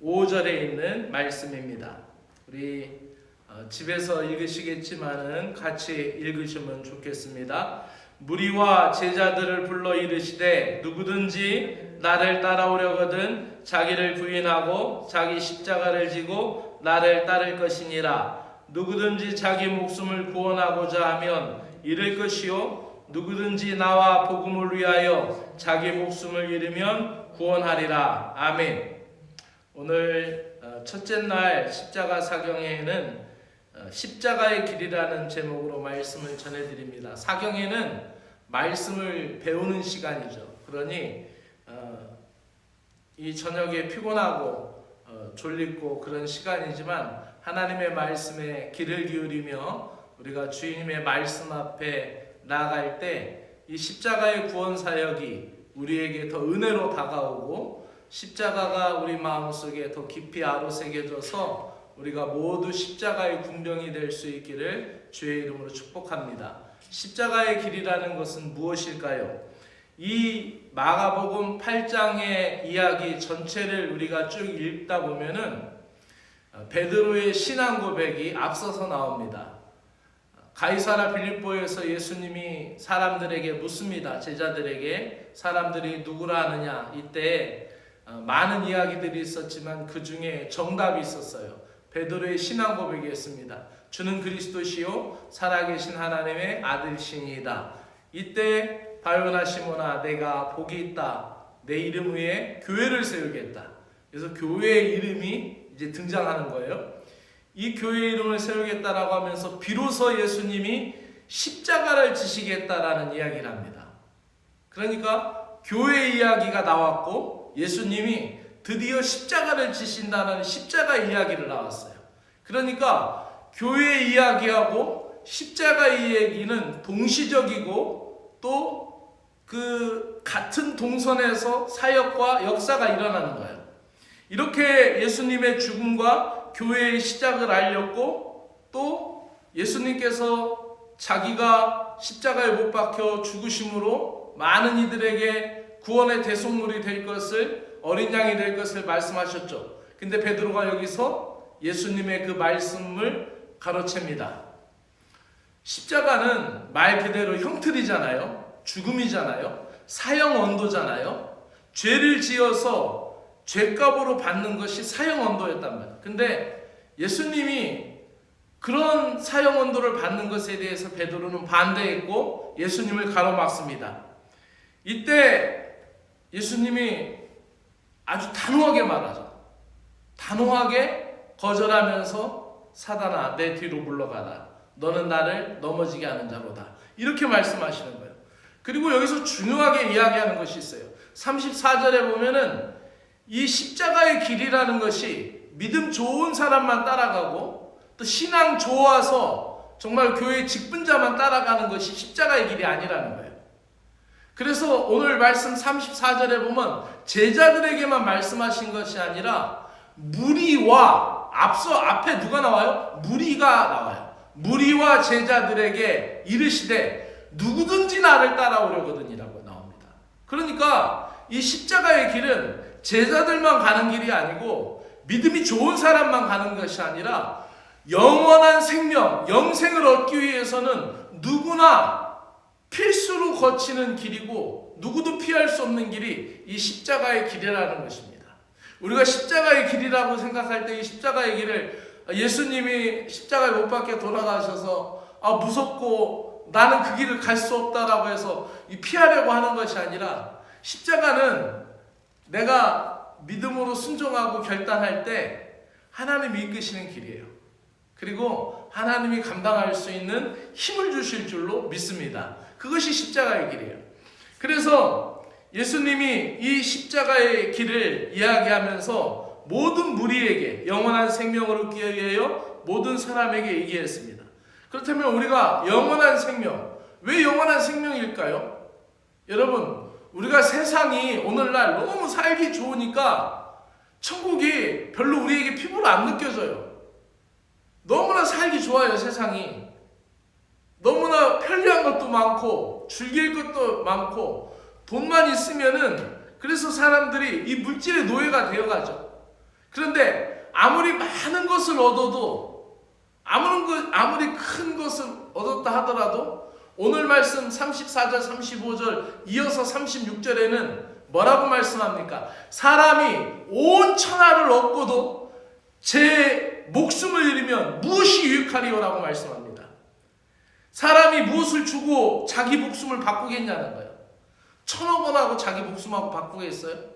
5절에 있는 말씀입니다. 우리 집에서 읽으시겠지만은 같이 읽으시면 좋겠습니다. 무리와 제자들을 불러 이르시되 누구든지 나를 따라오려거든 자기를 부인하고 자기 십자가를 지고 나를 따를 것이니라. 누구든지 자기 목숨을 구원하고자 하면 잃을 것이요 누구든지 나와 복음을 위하여 자기 목숨을 잃으면 구원하리라. 아멘. 오늘 첫째 날 십자가 사경에는 십자가의 길이라는 제목으로 말씀을 전해드립니다. 사경에는 말씀을 배우는 시간이죠. 그러니 이 저녁에 피곤하고 졸리고 그런 시간이지만 하나님의 말씀에 귀를 기울이며 우리가 주님의 말씀 앞에 나아갈 때 이 십자가의 구원 사역이 우리에게 더 은혜로 다가오고 십자가가 우리 마음속에 더 깊이 아로새겨져서 우리가 모두 십자가의 군병이 될 수 있기를 주의 이름으로 축복합니다. 십자가의 길이라는 것은 무엇일까요? 이 마가복음 8장의 이야기 전체를 우리가 쭉 읽다 보면은 베드로의 신앙 고백이 앞서서 나옵니다. 가이사라 빌립보에서 예수님이 사람들에게 묻습니다. 제자들에게 사람들이 누구라 하느냐. 이때 많은 이야기들이 있었지만 그 중에 정답이 있었어요. 베드로의 신앙 고백이었습니다. 주는 그리스도시요 살아계신 하나님의 아들이시니이다. 이때 바요나 시몬아 내가 복이 있다. 내 이름 위에 교회를 세우겠다. 그래서 교회의 이름이 이제 등장하는 거예요. 이 교회의 이름을 세우겠다라고 하면서 비로소 예수님이 십자가를 지시겠다라는 이야기를 합니다. 그러니까 교회 이야기가 나왔고 예수님이 드디어 십자가를 지신다는 십자가 이야기를 나왔어요. 그러니까 교회 이야기하고 십자가 이야기는 동시적이고 또 그 같은 동선에서 사역과 역사가 일어나는 거예요. 이렇게 예수님의 죽음과 교회의 시작을 알렸고 또 예수님께서 자기가 십자가에 못 박혀 죽으심으로 많은 이들에게 구원의 대속물이 될 것을 어린 양이 될 것을 말씀하셨죠. 근데 베드로가 여기서 예수님의 그 말씀을 가로챕니다. 십자가는 말 그대로 형틀이잖아요. 죽음이잖아요. 사형 언도잖아요. 죄를 지어서 죄값으로 받는 것이 사형 언도였단 말이에요. 근데 예수님이 그런 사형 언도를 받는 것에 대해서 베드로는 반대했고 예수님을 가로막습니다. 이때 예수님이 아주 단호하게 말하죠. 단호하게 거절하면서 사단아 내 뒤로 물러가라. 너는 나를 넘어지게 하는 자로다. 이렇게 말씀하시는 거예요. 그리고 여기서 중요하게 이야기하는 것이 있어요. 34절에 보면은 이 십자가의 길이라는 것이 믿음 좋은 사람만 따라가고 또 신앙 좋아서 정말 교회 직분자만 따라가는 것이 십자가의 길이 아니라는 거예요. 그래서 오늘 말씀 34절에 보면 제자들에게만 말씀하신 것이 아니라 무리와 앞에 누가 나와요? 무리가 나와요. 무리와 제자들에게 이르시되 누구든지 나를 따라오려거든이라고 나옵니다. 그러니까 이 십자가의 길은 제자들만 가는 길이 아니고 믿음이 좋은 사람만 가는 것이 아니라 영원한 생명, 영생을 얻기 위해서는 누구나 필수로 거치는 길이고 누구도 피할 수 없는 길이 이 십자가의 길이라는 것입니다. 우리가 십자가의 길이라고 생각할 때 이 십자가의 길을 예수님이 십자가에 못 박혀 돌아가셔서 무섭고 나는 그 길을 갈 수 없다라고 해서 피하려고 하는 것이 아니라 십자가는 내가 믿음으로 순종하고 결단할 때 하나님이 이끄시는 길이에요. 그리고 하나님이 감당할 수 있는 힘을 주실 줄로 믿습니다. 그것이 십자가의 길이에요. 그래서 예수님이 이 십자가의 길을 이야기하면서 모든 무리에게 영원한 생명을 얻기 위하여 모든 사람에게 얘기했습니다. 그렇다면 우리가 영원한 생명, 왜 영원한 생명일까요? 여러분, 우리가 세상이 오늘날 너무 살기 좋으니까 천국이 별로 우리에게 피부로 안 느껴져요. 너무나 살기 좋아요, 세상이. 너무나 편리한 것도 많고 즐길 것도 많고 돈만 있으면은 그래서 사람들이 이 물질의 노예가 되어가죠. 그런데 아무리 많은 것을 얻어도 아무리 큰 것을 얻었다 하더라도 오늘 말씀 34절 35절 이어서 36절에는 뭐라고 말씀합니까? 사람이 온 천하를 얻고도 제 목숨을 잃으면 무엇이 유익하리요라고 말씀합니다. 사람이 무엇을 주고 자기 목숨을 바꾸겠냐는 거예요. 1,000억 원하고 자기 목숨하고 바꾸겠어요?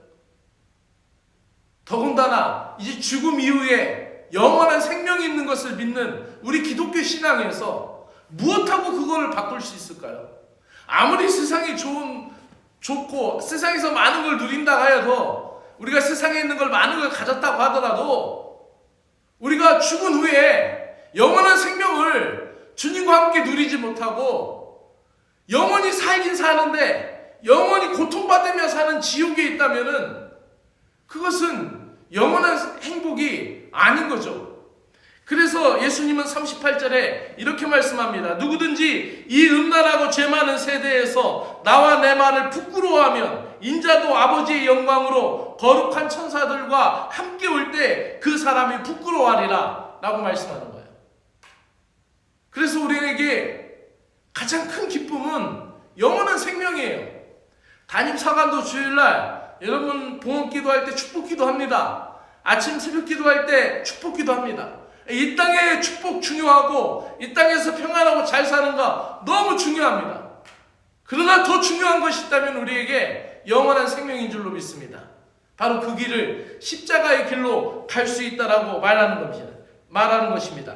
더군다나 이제 죽음 이후에 영원한 생명이 있는 것을 믿는 우리 기독교 신앙에서 무엇하고 그거를 바꿀 수 있을까요? 아무리 세상이 좋고 세상에서 많은 걸 누린다고 하여도 우리가 세상에 있는 걸 많은 걸 가졌다고 하더라도 우리가 죽은 후에 영원한 생명을 주님과 함께 누리지 못하고 영원히 살긴 사는데 영원히 고통받으며 사는 지옥에 있다면은 그것은 영원한 행복이 아닌 거죠. 그래서 예수님은 38절에 이렇게 말씀합니다. 누구든지 이 음란하고 죄 많은 세대에서 나와 내 말을 부끄러워하면 인자도 아버지의 영광으로 거룩한 천사들과 함께 올 때 그 사람이 부끄러워하리라 라고 말씀하는 거예요. 그래서 우리에게 가장 큰 기쁨은 영원한 생명이에요. 담임사관도 주일날 여러분 봉헌 기도할 때 축복 기도합니다. 아침 새벽 기도할 때 축복 기도합니다. 이 땅의 축복 중요하고 이 땅에서 평안하고 잘 사는 거 너무 중요합니다. 그러나 더 중요한 것이 있다면 우리에게 영원한 생명인 줄로 믿습니다. 바로 그 길을 십자가의 길로 갈 수 있다라고 말하는 것입니다.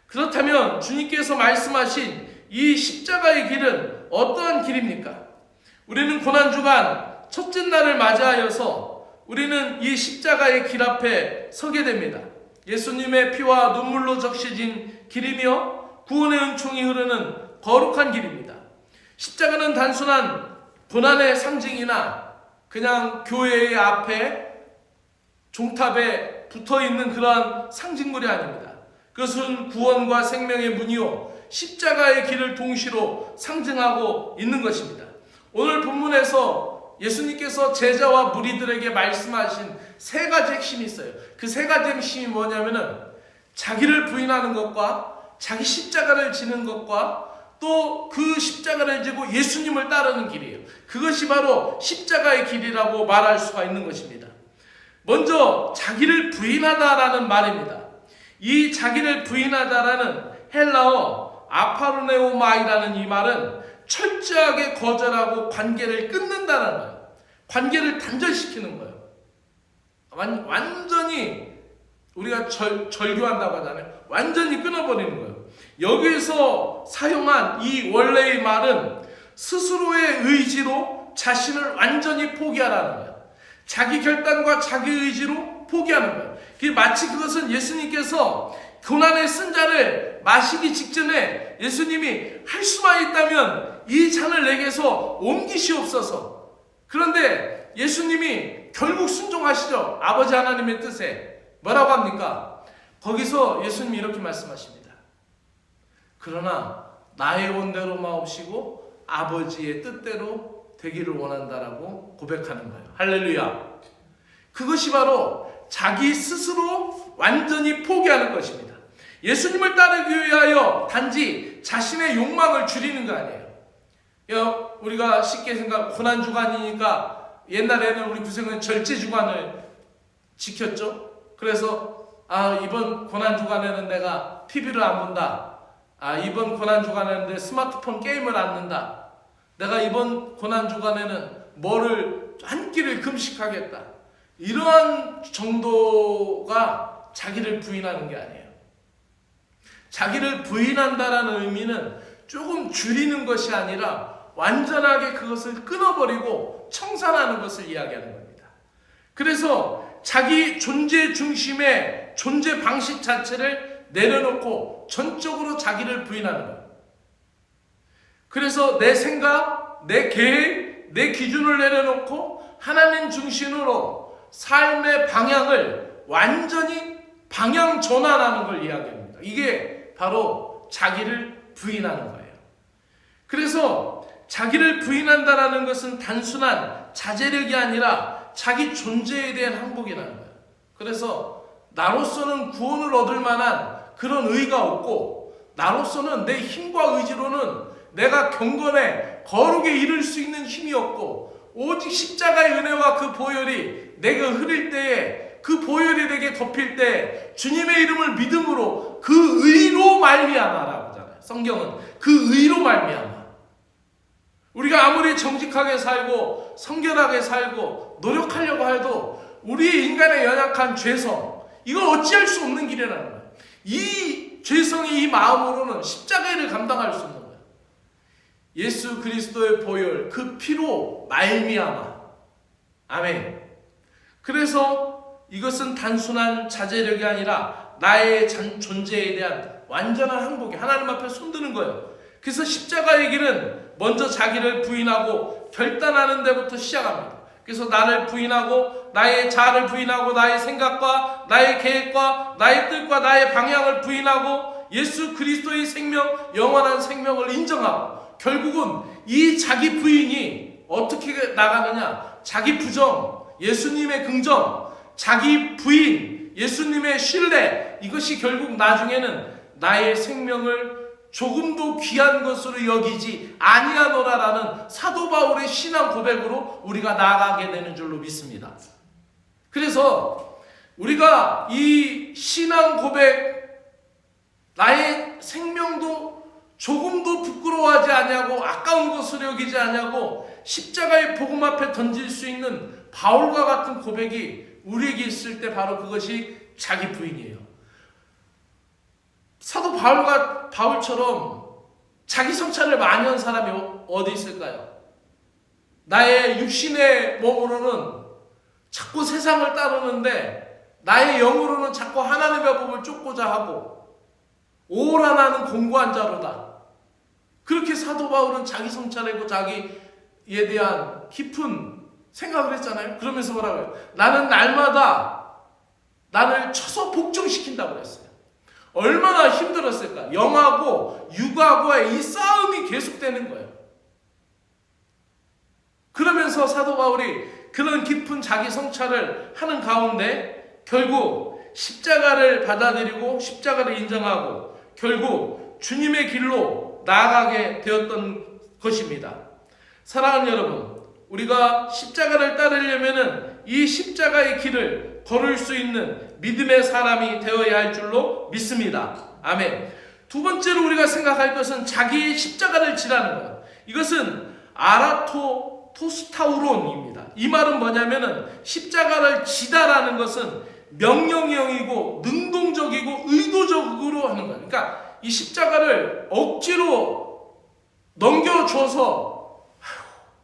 그렇다면 주님께서 말씀하신 이 십자가의 길은 어떠한 길입니까? 우리는 고난주간 첫째 날을 맞이하여서 우리는 이 십자가의 길 앞에 서게 됩니다. 예수님의 피와 눈물로 적셔진 길이며 구원의 은총이 흐르는 거룩한 길입니다. 십자가는 단순한 고난의 상징이나 그냥 교회의 앞에 종탑에 붙어있는 그러한 상징물이 아닙니다. 그것은 구원과 생명의 문이요 십자가의 길을 동시로 상징하고 있는 것입니다. 오늘 본문에서 예수님께서 제자와 무리들에게 말씀하신 세 가지 핵심이 있어요. 그 세 가지 핵심이 뭐냐면은 자기를 부인하는 것과 자기 십자가를 지는 것과 또 그 십자가를 지고 예수님을 따르는 길이에요. 그것이 바로 십자가의 길이라고 말할 수가 있는 것입니다. 먼저 자기를 부인하다라는 말입니다. 이 자기를 부인하다라는 헬라어 아파르네오마이라는 이 말은 철저하게 거절하고 관계를 끊는다는 거예요. 관계를 단절시키는 거예요. 완전히 우리가 절교한다고 하잖아요. 완전히 끊어버리는 거예요. 여기서 사용한 이 원래의 말은 스스로의 의지로 자신을 완전히 포기하라는 거예요. 자기 결단과 자기 의지로 포기하는 거예요. 마치 그것은 예수님께서 고난의 쓴 잔을 마시기 직전에 예수님이 할 수만 있다면 이 잔을 내게서 옮기시옵소서. 그런데 예수님이 결국 순종하시죠. 아버지 하나님의 뜻에. 뭐라고 합니까? 거기서 예수님이 이렇게 말씀하십니다. 그러나 나의 원대로 마옵시고 아버지의 뜻대로 되기를 원한다라고 고백하는 거예요. 할렐루야. 그것이 바로 자기 스스로 완전히 포기하는 것입니다. 예수님을 따르기 위하여 단지 자신의 욕망을 줄이는 거 아니에요. 우리가 쉽게 고난주간이니까 옛날에는 우리 구생은 절제주간을 지켰죠. 그래서 이번 고난주간에는 내가 TV를 안 본다. 이번 고난주간에는 내 스마트폰 게임을 안 한다. 내가 이번 고난주간에는 뭐를 한 끼를 금식하겠다. 이러한 정도가 자기를 부인하는 게 아니에요. 자기를 부인한다라는 의미는 조금 줄이는 것이 아니라 완전하게 그것을 끊어버리고 청산하는 것을 이야기하는 겁니다. 그래서 자기 존재 중심의 존재 방식 자체를 내려놓고 전적으로 자기를 부인하는 거예요. 그래서 내 생각, 내 계획, 내 기준을 내려놓고 하나님 중심으로 삶의 방향을 완전히 방향 전환하는 걸 이야기합니다. 이게 바로 자기를 부인하는 거예요. 그래서 자기를 부인한다라는 것은 단순한 자제력이 아니라 자기 존재에 대한 항복이라는 거예요. 그래서 나로서는 구원을 얻을 만한 그런 의가 없고, 나로서는 내 힘과 의지로는 내가 경건에 거룩에 이를 수 있는 힘이 없고, 오직 십자가의 은혜와 그 보혈이 내가 흐릴 때에, 그 보혈이 내게 덮일 때 주님의 이름을 믿음으로 그 의로 말미암아라고 하잖아요. 성경은 그 의로 말미암아. 우리가 아무리 정직하게 살고 성결하게 살고 노력하려고 해도 우리 인간의 연약한 죄성, 이거 어찌할 수 없는 길이라는 거예요. 이 죄성이 이 마음으로는 십자가를 감당할 수 없는 거예요. 예수 그리스도의 보혈, 그 피로 말미암아. 아멘. 그래서 이것은 단순한 자제력이 아니라 나의 존재에 대한 완전한 항복이, 하나님 앞에 손드는 거예요. 그래서 십자가의 길은 먼저 자기를 부인하고 결단하는 데부터 시작합니다. 그래서 나를 부인하고, 나의 자아를 부인하고, 나의 생각과 나의 계획과 나의 뜻과 나의 방향을 부인하고 예수 그리스도의 생명, 영원한 생명을 인정하고, 결국은 이 자기 부인이 어떻게 나가느냐, 자기 부정, 예수님의 긍정, 자기 부인, 예수님의 신뢰, 이것이 결국 나중에는 나의 생명을 조금도 귀한 것으로 여기지 아니하노라라는 사도 바울의 신앙 고백으로 우리가 나아가게 되는 줄로 믿습니다. 그래서 우리가 이 신앙 고백, 나의 생명도 조금도 부끄러워하지 아니하고 아까운 것으로 여기지 아니하고 십자가의 복음 앞에 던질 수 있는 바울과 같은 고백이 우리에게 있을 때 바로 그것이 자기 부인이에요. 사도 바울처럼 자기 성찰을 많이 한 사람이 어디 있을까요? 나의 육신의 몸으로는 자꾸 세상을 따르는데 나의 영으로는 자꾸 하나님의 법을 쫓고자 하고, 오라 나는 공고한 자로다. 그렇게 사도 바울은 자기 성찰하고 자기에 대한 깊은 생각을 했잖아요. 그러면서 뭐라고 해요? 나는 날마다 나를 쳐서 복종시킨다고 그랬어요. 얼마나 힘들었을까? 영하고 육하고의 이 싸움이 계속되는 거예요. 그러면서 사도 바울이 그런 깊은 자기 성찰을 하는 가운데 결국 십자가를 받아들이고 십자가를 인정하고 결국 주님의 길로 나아가게 되었던 것입니다. 사랑하는 여러분, 우리가 십자가를 따르려면은 이 십자가의 길을 걸을 수 있는 믿음의 사람이 되어야 할 줄로 믿습니다. 아멘. 두 번째로 우리가 생각할 것은 자기의 십자가를 지라는 거예요. 이것은 아라토스타우론입니다. 이 말은 뭐냐면은 십자가를 지다라는 것은 명령형이고 능동적이고 의도적으로 하는 거예요. 그러니까 이 십자가를 억지로 넘겨줘서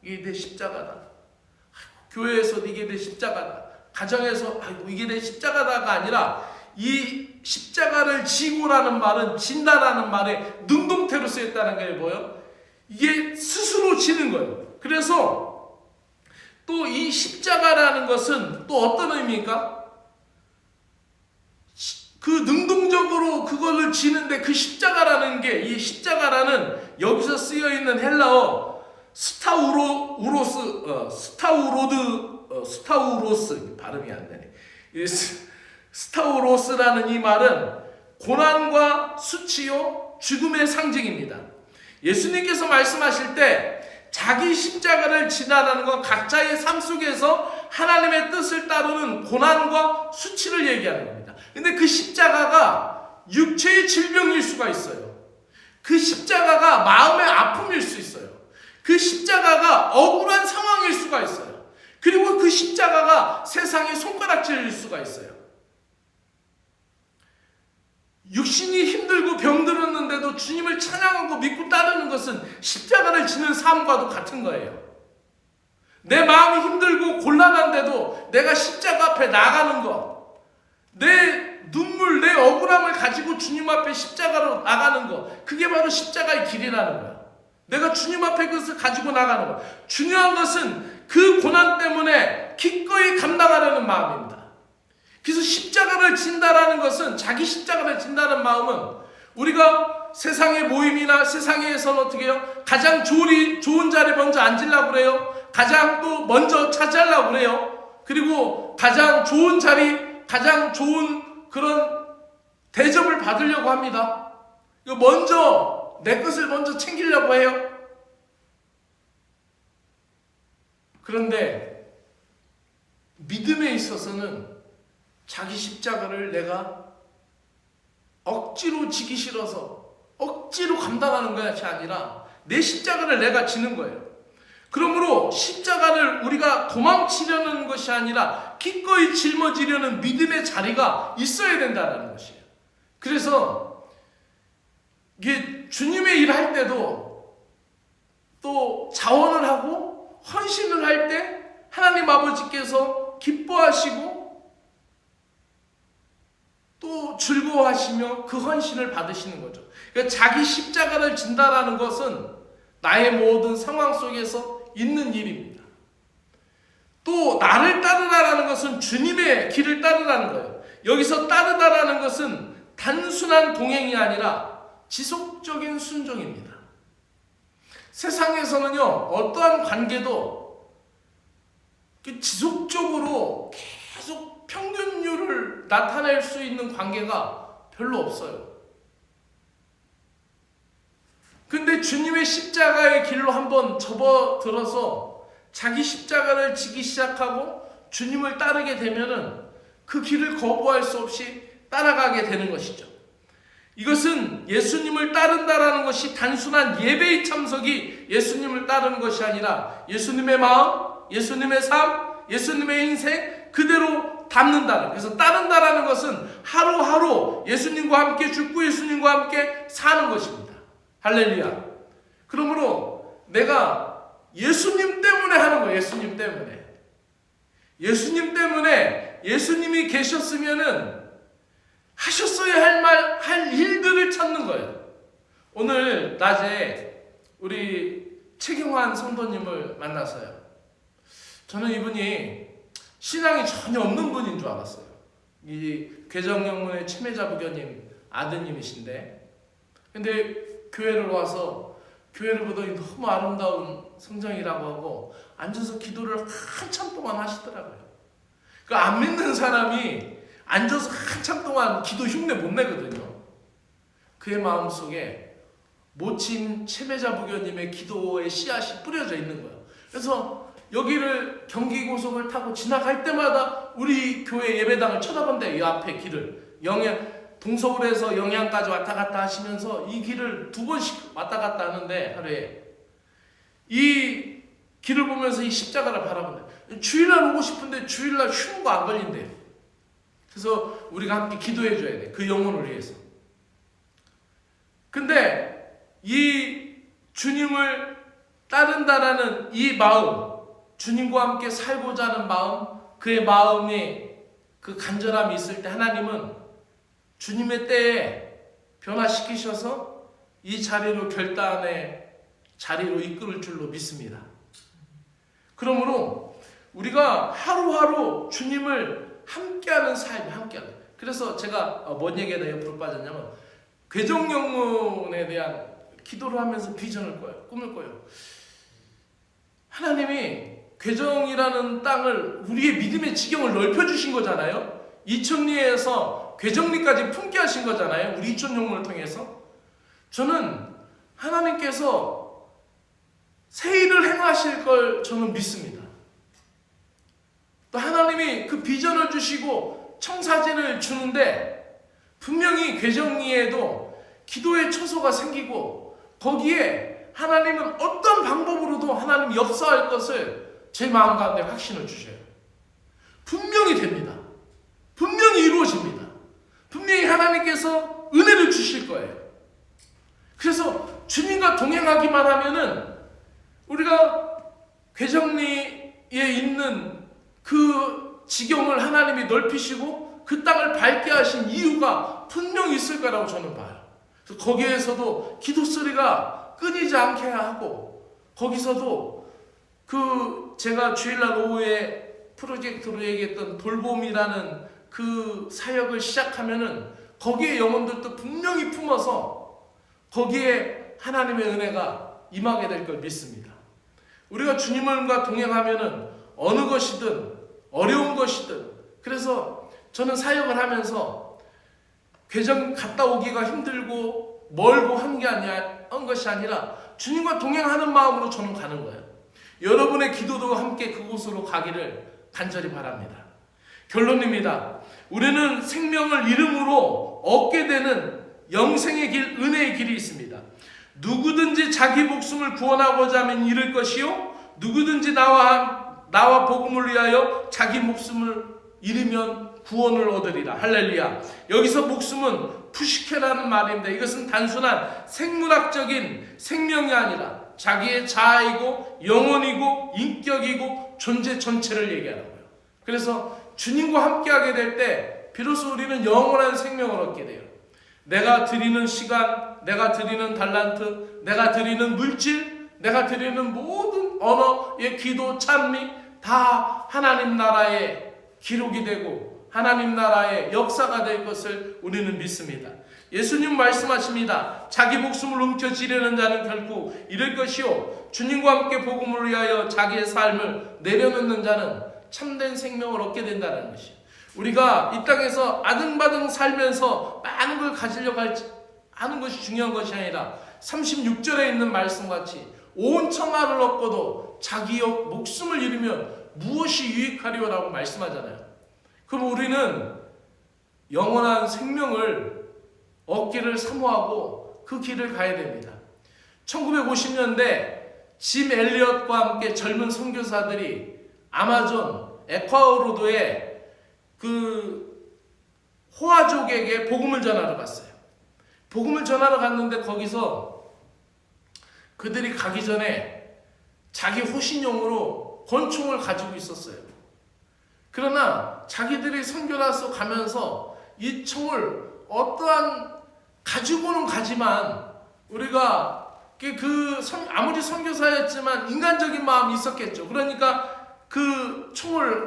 이게 내 십자가다. 교회에서 이게 내 십자가다. 가정에서 이게 내 십자가다가 아니라 이 십자가를 지고라는 말은 진다라는 말에 능동태로 쓰였다는 게 뭐예요? 이게 스스로 지는 거예요. 그래서 또 이 십자가라는 것은 또 어떤 의미입니까? 그 능동적으로 그거를 지는데 그 십자가라는 게, 이 십자가라는 여기서 쓰여 있는 헬라어 스타우로스 발음이 안 되네. 스타우로스라는 이 말은 고난과 수치요 죽음의 상징입니다. 예수님께서 말씀하실 때 자기 십자가를 지나가는 건 각자의 삶 속에서 하나님의 뜻을 따르는 고난과 수치를 얘기하는 겁니다. 근데 그 십자가가 육체의 질병일 수가 있어요. 그 십자가가 마음의 아픔일 수 있어요. 그 십자가가 억울한 상황일 수가 있어요. 그리고 그 십자가가 세상의 손가락질일 수가 있어요. 육신이 힘들고 병들었는데도 주님을 찬양하고 믿고 따르는 것은 십자가를 지는 삶과도 같은 거예요. 내 마음이 힘들고 곤란한데도 내가 십자가 앞에 나가는 것, 내 눈물, 내 억울함을 가지고 주님 앞에 십자가로 나가는 것, 그게 바로 십자가의 길이라는 거야. 내가 주님 앞에 그것을 가지고 나가는 것. 중요한 것은 그 고난 때문에 기꺼이 감당하려는 마음입니다. 그래서 십자가를 진다라는 것은, 자기 십자가를 진다는 마음은, 우리가 세상의 모임이나 세상에서는 어떻게 해요? 가장 좋은 자리에 먼저 앉으려고 그래요. 가장 또 먼저 차지하려고 그래요. 그리고 가장 좋은 자리, 가장 좋은 그런 대접을 받으려고 합니다. 먼저 내 것을 먼저 챙기려고 해요. 그런데 믿음에 있어서는 자기 십자가를 내가 억지로 지기 싫어서 억지로 감당하는 것이 아니라 내 십자가를 내가 지는 거예요. 그러므로 십자가를 우리가 도망치려는 것이 아니라 기꺼이 짊어지려는 믿음의 자리가 있어야 된다는 것이에요. 그래서 이게 주님의 일을 할 때도 또 자원을 하고 헌신을 할 때 하나님 아버지께서 기뻐하시고 또 즐거워하시며 그 헌신을 받으시는 거죠. 그러니까 자기 십자가를 진다라는 것은 나의 모든 상황 속에서 있는 일입니다. 또 나를 따르라라는 것은 주님의 길을 따르라는 거예요. 여기서 따르다라는 것은 단순한 동행이 아니라 지속적인 순종입니다. 세상에서는요, 어떠한 관계도 지속적으로 계속 평균율을 나타낼 수 있는 관계가 별로 없어요. 근데 주님의 십자가의 길로 한번 접어들어서 자기 십자가를 지기 시작하고 주님을 따르게 되면은 그 길을 거부할 수 없이 따라가게 되는 것이죠. 이것은 예수님을 따른다라는 것이 단순한 예배의 참석이 예수님을 따르는 것이 아니라 예수님의 마음, 예수님의 삶, 예수님의 인생 그대로 담는다는, 그래서 따른다라는 것은 하루하루 예수님과 함께 죽고 예수님과 함께 사는 것입니다. 할렐루야. 그러므로 내가 예수님 때문에 하는 거예요. 예수님 때문에. 예수님 때문에 예수님이 계셨으면은 하셨어야 할 일들을 찾는 거예요. 오늘 낮에 우리 최경환 성도님을 만났어요. 저는 이분이 신앙이 전혀 없는 분인 줄 알았어요. 이 괴정영문의 침례자 부교님 아드님이신데, 근데 교회를 와서 교회를 보더니 너무 아름다운 성장이라고 하고 앉아서 기도를 한참 동안 하시더라고요. 그 안 믿는 사람이 앉아서 한참 동안 기도 흉내 못 내거든요. 그의 마음속에 모친 침례자 부교님의 기도의 씨앗이 뿌려져 있는 거예요. 그래서 여기를 경기고속을 타고 지나갈 때마다 우리 교회 예배당을 쳐다본대요. 이 앞에 길을 동서울에서 영양까지 왔다 갔다 하시면서 이 길을 2번씩 왔다 갔다 하는데 하루에 이 길을 보면서 이 십자가를 바라본대요. 주일날 오고 싶은데 주일날 쉬는 거 안 걸린대요. 그래서 우리가 함께 기도해 줘야 돼. 그 영혼을 위해서. 근데 이 주님을 따른다라는 이 마음, 주님과 함께 살고자 하는 마음, 그의 마음에 그 간절함이 있을 때 하나님은 주님의 때에 변화시키셔서 이 자리로 결단의 자리로 이끌을 줄로 믿습니다. 그러므로 우리가 하루하루 주님을 함께하는 삶이 함께하는. 그래서 제가 뭔 얘기에 옆으로 빠졌냐면 괴정영문에 대한 기도를 하면서 비전을 꿔요. 꿈을 꿔요. 하나님이 괴정이라는 땅을 우리의 믿음의 지경을 넓혀주신 거잖아요. 이천리에서 괴정리까지 품게 하신 거잖아요. 우리 이천영문을 통해서. 저는 하나님께서 새 일을 행하실 걸 저는 믿습니다. 또 하나님이 그 비전을 주시고 청사진을 주는데 분명히 괴정리에도 기도의 처소가 생기고 거기에 하나님은 어떤 방법으로도 하나님 역사할 것을 제 마음 가운데 확신을 주셔요. 분명히 됩니다. 분명히 이루어집니다. 분명히 하나님께서 은혜를 주실 거예요. 그래서 주님과 동행하기만 하면은 우리가 괴정리에 있는 그 지경을 하나님이 넓히시고 그 땅을 밝게 하신 이유가 분명히 있을 거라고 저는 봐요. 그래서 거기에서도 기도 소리가 끊이지 않게 하고 거기서도 그 제가 주일날 오후에 프로젝트로 얘기했던 돌봄이라는 그 사역을 시작하면은 거기에 영혼들도 분명히 품어서 거기에 하나님의 은혜가 임하게 될 걸 믿습니다. 우리가 주님과 동행하면은 어느 것이든 어려운 것이든 그래서 저는 사역을 하면서 괴정 갔다 오기가 힘들고 멀고 한 것이 아니라 주님과 동행하는 마음으로 저는 가는 거예요. 여러분의 기도도 함께 그곳으로 가기를 간절히 바랍니다. 결론입니다. 우리는 생명을 이름으로 얻게 되는 영생의 길, 은혜의 길이 있습니다. 누구든지 자기 목숨을 구원하고자 하면 잃을 것이요, 누구든지 나와 복음을 위하여 자기 목숨을 잃으면 구원을 얻으리라. 할렐루야. 여기서 목숨은 푸시케라는 말입니다. 이것은 단순한 생물학적인 생명이 아니라 자기의 자아이고 영혼이고 인격이고 존재 전체를 얘기하는 거예요. 그래서 주님과 함께하게 될 때 비로소 우리는 영원한 생명을 얻게 돼요. 내가 드리는 시간, 내가 드리는 달란트, 내가 드리는 물질, 내가 드리는 모든 언어의 기도, 찬미 다 하나님 나라의 기록이 되고 하나님 나라의 역사가 될 것을 우리는 믿습니다. 예수님 말씀하십니다. 자기 목숨을 움켜쥐려는 자는 결코 잃을 것이요, 주님과 함께 복음을 위하여 자기의 삶을 내려놓는 자는 참된 생명을 얻게 된다는 것이에요. 우리가 이 땅에서 아등바등 살면서 많은 걸 가지려고 하는 것이 중요한 것이 아니라 36절에 있는 말씀같이 온 청하를 얻고도 자기 목숨을 잃으면 무엇이 유익하리오라고 말씀하잖아요. 그럼 우리는 영원한 생명을 얻기를 사모하고 그 길을 가야 됩니다. 1950년대 짐 엘리엇과 함께 젊은 선교사들이 아마존 에콰도르의 그 호아족에게 복음을 전하러 갔어요. 복음을 전하러 갔는데 거기서 그들이 가기 전에 자기 호신용으로 권총을 가지고 있었어요. 그러나 자기들이 선교라서 가면서 이 총을 어떠한 가지고는 가지만 우리가 아무리 선교사였지만 인간적인 마음이 있었겠죠. 그러니까 그 총을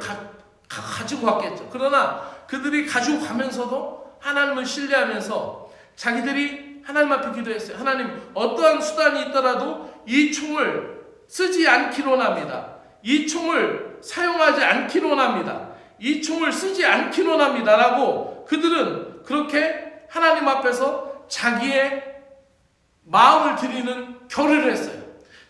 가지고 왔겠죠. 그러나 그들이 가지고 가면서도 하나님을 신뢰하면서 자기들이 하나님 앞에 기도했어요. 하나님, 어떠한 수단이 있더라도 이 총을 쓰지 않기로 합니다. 이 총을 사용하지 않기로 합니다. 이 총을 쓰지 않기로 합니다. 라고 그들은 그렇게 하나님 앞에서 자기의 마음을 드리는 결의를 했어요.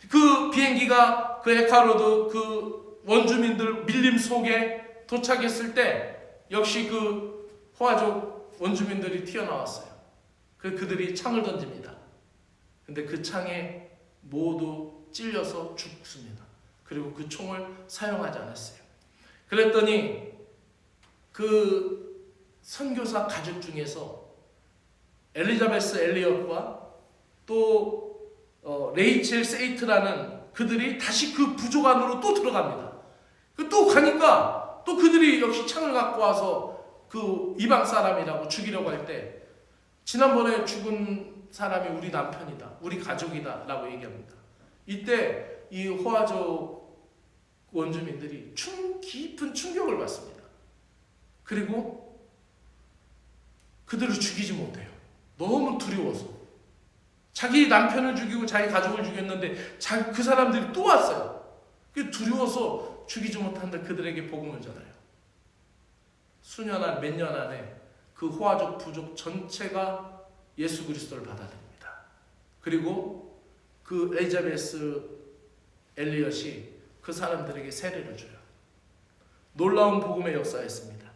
그 비행기가 그 에콰도르 그 원주민들 밀림 속에 도착했을 때 역시 그 호아족 원주민들이 튀어나왔어요. 그들이 창을 던집니다. 근데 그 창에 모두 찔려서 죽습니다. 그리고 그 총을 사용하지 않았어요. 그랬더니 그 선교사 가족 중에서 엘리자베스 엘리엇과 또 레이첼 세이트라는 그들이 다시 그 부족 안으로 또 들어갑니다. 또 가니까 또 그들이 역시 창을 갖고 와서 그 이방 사람이라고 죽이려고 할 때 지난번에 죽은 사람이 우리 남편이다, 우리 가족이다 라고 얘기합니다. 이때 이 호아족 원주민들이 깊은 충격을 받습니다. 그리고 그들을 죽이지 못해요. 너무 두려워서. 자기 남편을 죽이고 자기 가족을 죽였는데 그 사람들이 또 왔어요. 두려워서 죽이지 못한다. 그들에게 복음을 전해요. 수년 안, 몇 년 안에 그 호아족 부족 전체가 예수 그리스도를 받아들입니다. 그리고 그 엘리자베스 엘리엇이 그 사람들에게 세례를 줘요. 놀라운 복음의 역사였습니다.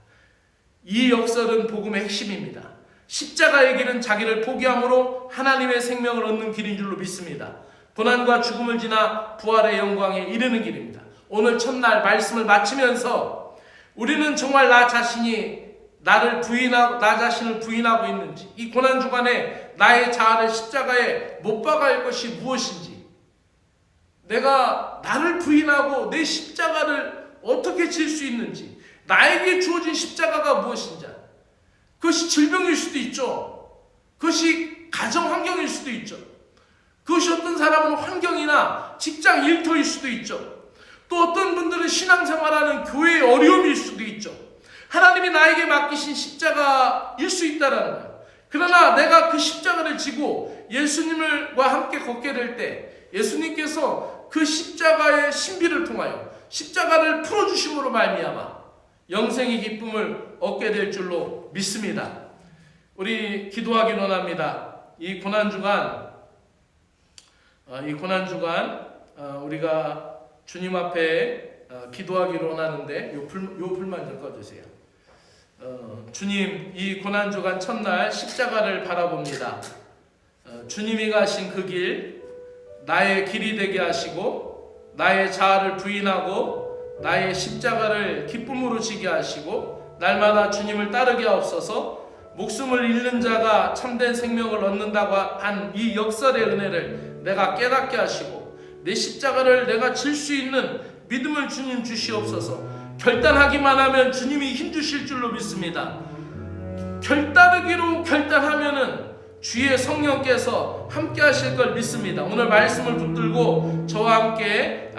이 역설은 복음의 핵심입니다. 십자가의 길은 자기를 포기함으로 하나님의 생명을 얻는 길인 줄로 믿습니다. 고난과 죽음을 지나 부활의 영광에 이르는 길입니다. 오늘 첫날 말씀을 마치면서 우리는 정말 나 자신을 부인하고 있는지, 이 고난 주간에 나의 자아를 십자가에 못 박아야 할 것이 무엇인지, 내가 나를 부인하고 내 십자가를 어떻게 질 수 있는지, 나에게 주어진 십자가가 무엇인지, 그것이 질병일 수도 있죠. 그것이 가정 환경일 수도 있죠. 그것이 어떤 사람은 환경이나 직장 일터일 수도 있죠. 또 어떤 분들은 신앙생활하는 교회의 어려움일 수도 있죠. 하나님이 나에게 맡기신 십자가일 수 있다라는 거예요. 그러나 내가 그 십자가를 지고 예수님과 함께 걷게 될 때 예수님께서 그 십자가의 신비를 통하여 십자가를 풀어주심으로 말미암아 영생의 기쁨을 얻게 될 줄로 믿습니다. 우리 기도하기 원합니다. 이 고난주간 우리가 주님 앞에 기도하기를 원하는데 요 불만 좀 꺼주세요. 주님, 이 고난주간 첫날 십자가를 바라봅니다. 주님이 가신 그 길, 나의 길이 되게 하시고 나의 자아를 부인하고 나의 십자가를 기쁨으로 지게 하시고 날마다 주님을 따르게 하옵소서. 목숨을 잃는 자가 참된 생명을 얻는다고 한 이 역설의 은혜를 내가 깨닫게 하시고 내 십자가를 내가 질 수 있는 믿음을 주님 주시옵소서. 결단하기만 하면 주님이 힘주실 줄로 믿습니다. 결단하면은 주의 성령께서 함께 하실 걸 믿습니다. 오늘 말씀을 붙들고 저와 함께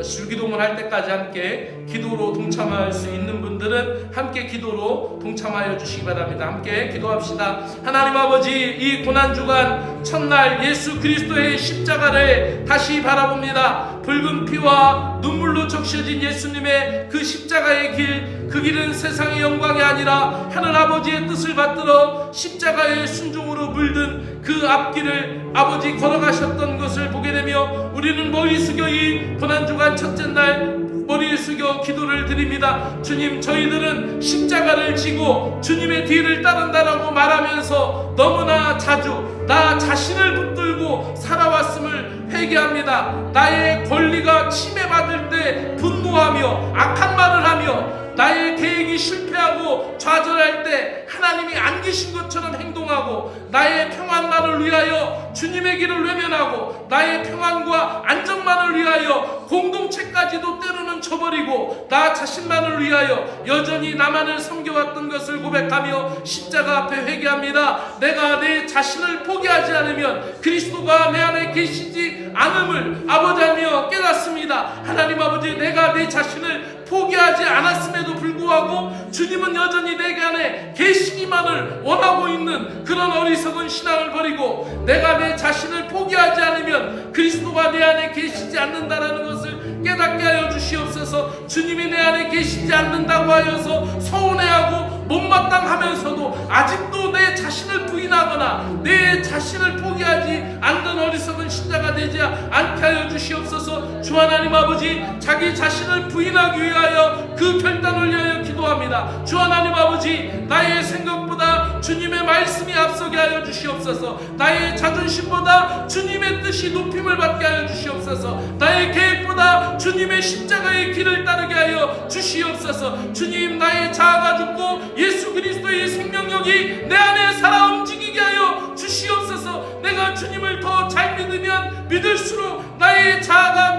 주기도문 할 때까지 함께 기도로 동참할 수 있는 분들은 함께 기도로 동참하여 주시기 바랍니다. 함께 기도합시다. 하나님 아버지, 이 고난주간 첫날 예수 그리스도의 십자가를 다시 바라봅니다. 붉은 피와 눈물로 적셔진 예수님의 그 십자가의 길, 그 길은 세상의 영광이 아니라 하늘 아버지의 뜻을 받들어 십자가의 순종으로 물든 그 앞길을 아버지 걸어가셨던 것을 보게 되며 우리는 머리 숙여 이 고난주간 첫째 날 머리 숙여 기도를 드립니다. 주님, 저희들은 십자가를 지고 주님의 뒤를 따른다라고 말하면서 너무나 자주 나 자신을 붙들고 살아왔음을 회개합니다. 나의 권리가 침해받을 때 분노하며 악한 말을 하며 나의 계획이 실패하고 좌절할 때 하나님이 안 계신 것처럼 행동하고 나의 평안만을 위하여 주님의 길을 외면하고 나의 평안과 안정만을 위하여 공동체까지도 때로는 쳐버리고 나 자신만을 위하여 여전히 나만을 섬겨왔던 것을 고백하며 십자가 앞에 회개합니다. 내가 내 자신을 포기하지 않으면 그리스도가 내 안에 계시지 않음을 아버지하며 깨닫습니다. 하나님 아버지, 내가 내 자신을 포기하지 않았음에도 불구하고 주님은 여전히 내 안에 계시기만을 원하고 있는 그런 어리석은 신앙을 버리고 내가 내 자신을 포기하지 않으면 그리스도가 내 안에 계시지 않는다라는 것을 깨닫게 하여 주시옵소서. 주님이 내 안에 계시지 않는다고 하여서 서운해하고 못마땅하면서도 아직도 내 자신을 부인하거나 내 자신을 포기하지 않는 어리석은 신자가 되지 않게 하여 주시옵소서. 주 하나님 아버지, 자기 자신을 부인하기 위하여 그 결단을 위하여 기도합니다. 주 하나님 아버지, 나의 생각보다 주님의 말씀이 앞서게 하여 주시옵소서. 나의 자존심보다 주님의 뜻이 높임을 받게 하여 주시옵소서. 나의 계획보다 주님의 십자가의 길을 따르게 하여 주시옵소서. 주님, 나의 자아가 죽고 예수 그리스도의 생명력이 내 안에 살아 움직이게 하여 주시옵소서. 내가 주님을 더 잘 믿으면 믿을수록 나의 자아가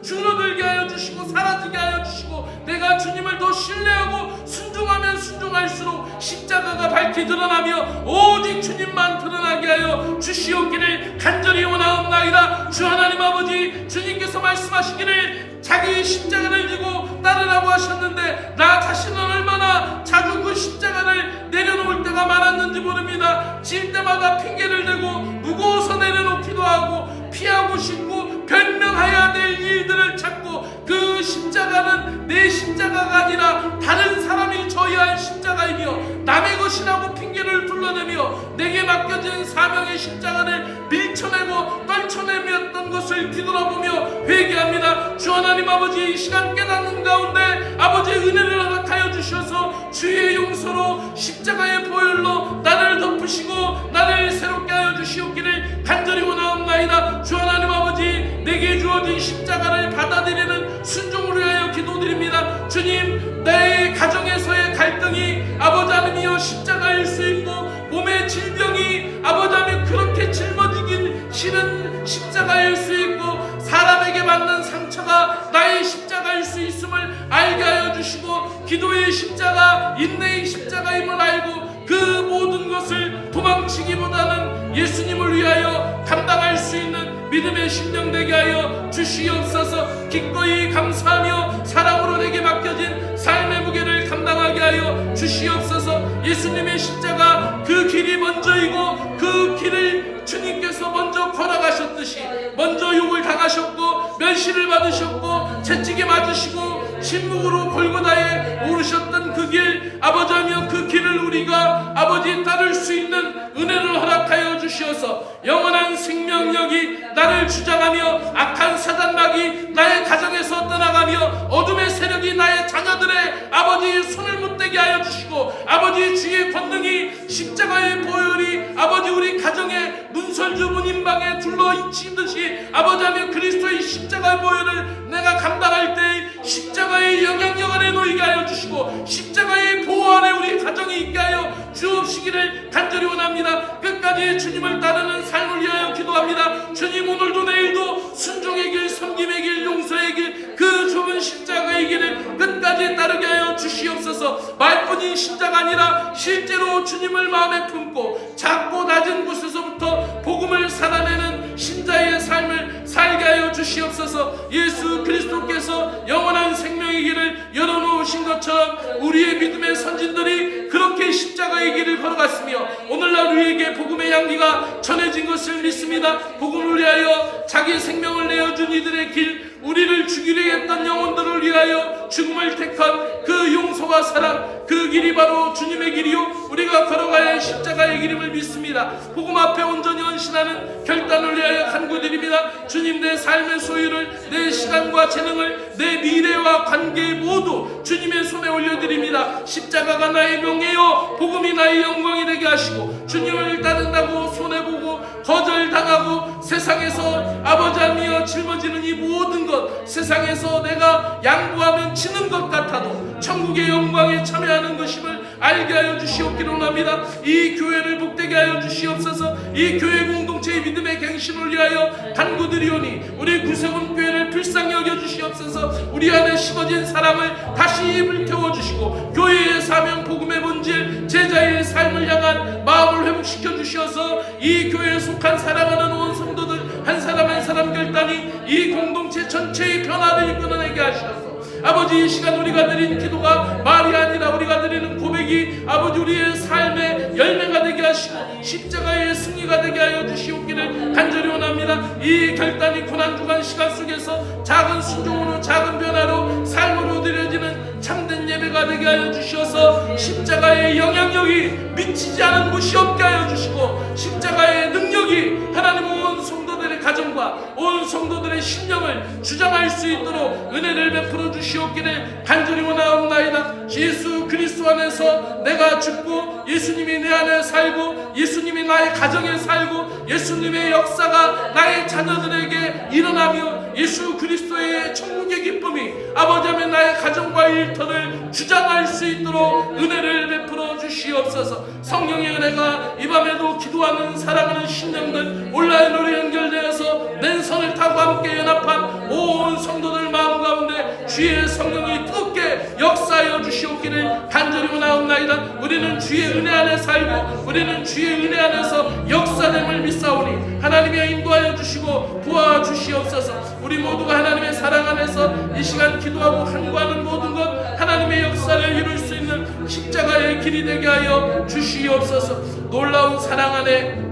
줄어들게 하여 주시고 사라지게 하여 주시고 내가 주님을 더 신뢰하고 순종하면 순종할수록 십자가가 밝히 드러나며 오직 주님만 드러나게 하여 주시옵기를 간절히 원하옵나이다. 주 하나님 아버지, 주님께서 말씀하시기를 자기 십자가를 지고 따르라고 하셨는데 나 자신은 얼마나 자주 그 십자가를 내려놓을 때가 많았는지 모릅니다. 질 때마다 핑계를 대고 무거워서 내려놓기도 하고 피하고 싶고 변명해야 될 일들을 찾고 그 십자가는 내 십자가가 아니라 다른 사람이 져야 할 십자가이며 남의 것이라고 핑계를 둘러대며 내게 맡겨진 사명의 십자가를 밀쳐내고 떨쳐내었던 것을 뒤돌아보며 회개합니다. 주 하나님 아버지, 이 시간 깨닫는 가운데 아버지의 은혜를 허락하여 주셔서 주의 용서로 십자가의 보혈로 나를 덮으시고 나를 새롭게 하여 주시옵기를 간절히 원하옵나이다. 주 하나님 아버지, 내게 주어진 십자가를 받아들이는 순종을 위하여 기도드립니다. 주님, 내 가정에서의 갈등이 아버지 하나님이여 십자가일 수 있고 몸의 질병이 아버지 하나님 그렇게 짊어지긴 싫은 십자가일 수 있고 사람에게 받는 상처가 나의 십자가일 수 있음을 알게 하여 주시고 기도의 십자가, 인내의 십자가임을 알고 그 모든 것을 도망치기보다는 예수님을 위하여 감당할 수 있는 믿음의 심령 되게 하여 주시옵소서. 기꺼이 감사하며 사랑으로 내게 맡겨진 삶의 무게를 감당하게 하여 주시옵소서. 예수님의 십자가 그 길이 먼저이고 그 길을 주님께서 먼저 걸어가셨듯이 먼저 욕을 당하셨고 멸시를 받으셨고 채찍에 맞으시고 침묵으로 골고다에 오르셨던 그 길, 아버지하며 그 길을 우리가 아버지 따를 수 있는 은혜를 허락하여 주시어서 영원한 생명력이 나를 주장하며 악한 사단막이 나의 가정에서 떠나가며 어둠의 세력이 나의 자녀들의 아버지 손을 못대게 하여 주시고 아버지 주의 권능이 십자가의 보혈이 아버지 우리 가정의 문설주 문인방에 둘러있친 듯이 아버지하며 그리스도의 십자가의 보혈을 내가 감당할 때 십자가의 영향력 안에 놓이게 하여 주시고 십자가의 보호 안에 우리 가정이 있게 하여 주옵시기를 간절히 원합니다. 끝까지 주님을 따르는 삶을 위하여 기도합니다. 주님, 오늘도 내일도 순종의 길, 섬김의 길, 용서의 길, 그 좁은 십자가의 길을 끝까지 따르게 하여 주시옵소서. 말뿐인 십자가 아니라 실제로 주님을 마음에 품고 작고 낮은 곳에서부터 복음을 살아내는 신자의 삶을 살게 하여 주시옵소서. 예수 그리스도께서 영원한 생명의 길을 열어놓으신 것처럼 우리의 믿음의 선진들이 그렇게 십자가의 길을 걸어갔으며 오늘날 우리에게 복음의 향기가 전해진 것을 믿습니다. 복음을 위하여 자기 생명을 내어준 이들의 길, 우리를 죽이려 했던 영혼들을 위하여 죽음을 택한 그 용서와 사랑, 그 길이 바로 주님의 길이요 우리가 걸어가야 할 십자가의 길임을 믿습니다. 복음 앞에 온전히 헌신하는 결단을 위하여 간구드립니다. 주님, 내 삶의 소유를, 내 시간과 재능을, 내 미래와 관계 모두 주님의 손에 올려드립니다. 십자가가 나의 명예요 복음이 나의 영광이 되게 하시고 주님을 따른다고 손해보고 거절당하고 세상에서 아버지하며 짊어지는 이 모든 것, 세상에서 내가 양보하면 지는 것 같아도 천국의 영광에 참여하는 것임을 알게 하여 주시옵기를 원합니다. 이 교회를 복되게 하여 주시옵소서. 이 교회 공동체의 믿음의 갱신을 위하여 간구드리오니 우리 구세군 교회를 불쌍히 여겨 주시옵소서. 우리 안에 식어진 사랑을 다시 불태워 주시고 교회의 사명, 복음의 본질, 제자의 삶을 향한 마음을 회복시켜 주셔서 이 교회에 속한 사랑하는 온 성도들 한 사람 한 사람 결단이 이 공동체 전체의 변화를 이끌어내게 하셔서 아버지, 이 시간 우리가 드린 기도가 말이 아니라 우리가 드리는 고백이 아버지 우리의 삶의 열매가 되게 하시고 십자가의 승리가 되게 하여 주시옵기를 간절히 원합니다. 이 결단이 고난주간 시간 속에서 작은 순종으로, 작은 변화로, 삶으로 드려지는 참된 예배가 되게 하여 주셔서 십자가의 영향력이 미치지 않은 곳이 없게 하여 주시고 십자가의 능력이 하나님 온 성도들의 가정과 온 성도들의 심령을 주장할 수 있도록 은혜를 베풀어 주시옵기를 간절히 원하옵나이다. 예수 그리스도 안에서 내가 죽고 예수님이 내 안에 살고 예수님이 나의 가정에 살고 예수님의 역사가 나의 자녀들에게 일어나며 예수 그리스도의 천국의 기쁨이 아버지의 나의 가정과 일터를 주장할 수 있도록 은혜를 베풀어 주시옵소서. 성령의 은혜가 이 밤에도 기도하는 사랑하는 심령들 온라인으로 연결되어서 맨손을 타고 함께 연합한 온 성도들 마음 가운데 주의 성령이 뜨겁게 역사하여 주시옵기를 간절히 원하옵나이다. 우리는 주의 은혜 안에 살고 우리는 주의 은혜 안에서 역사됨을 믿사오니 하나님의 인도하여 주시고 도와주시옵소서. 우리 모두가 하나님의 사랑 안에서 이 시간 기도하고 간구하는 모든 것 하나님의 역사를 이룰 수 있는 십자가의 길이 되게 하여 주시옵소서. 놀라운 사랑 안에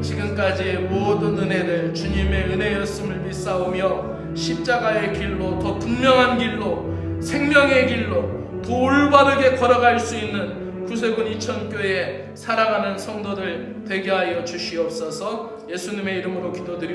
지금까지의 모든 은혜를 주님의 은혜였음을 믿사오며 십자가의 길로, 더 분명한 길로, 생명의 길로 더 올바르게 걸어갈 수 있는 구세군 이천교회 사랑하는 성도들 되게 하여 주시옵소서. 예수님의 이름으로 기도드리옵나이다.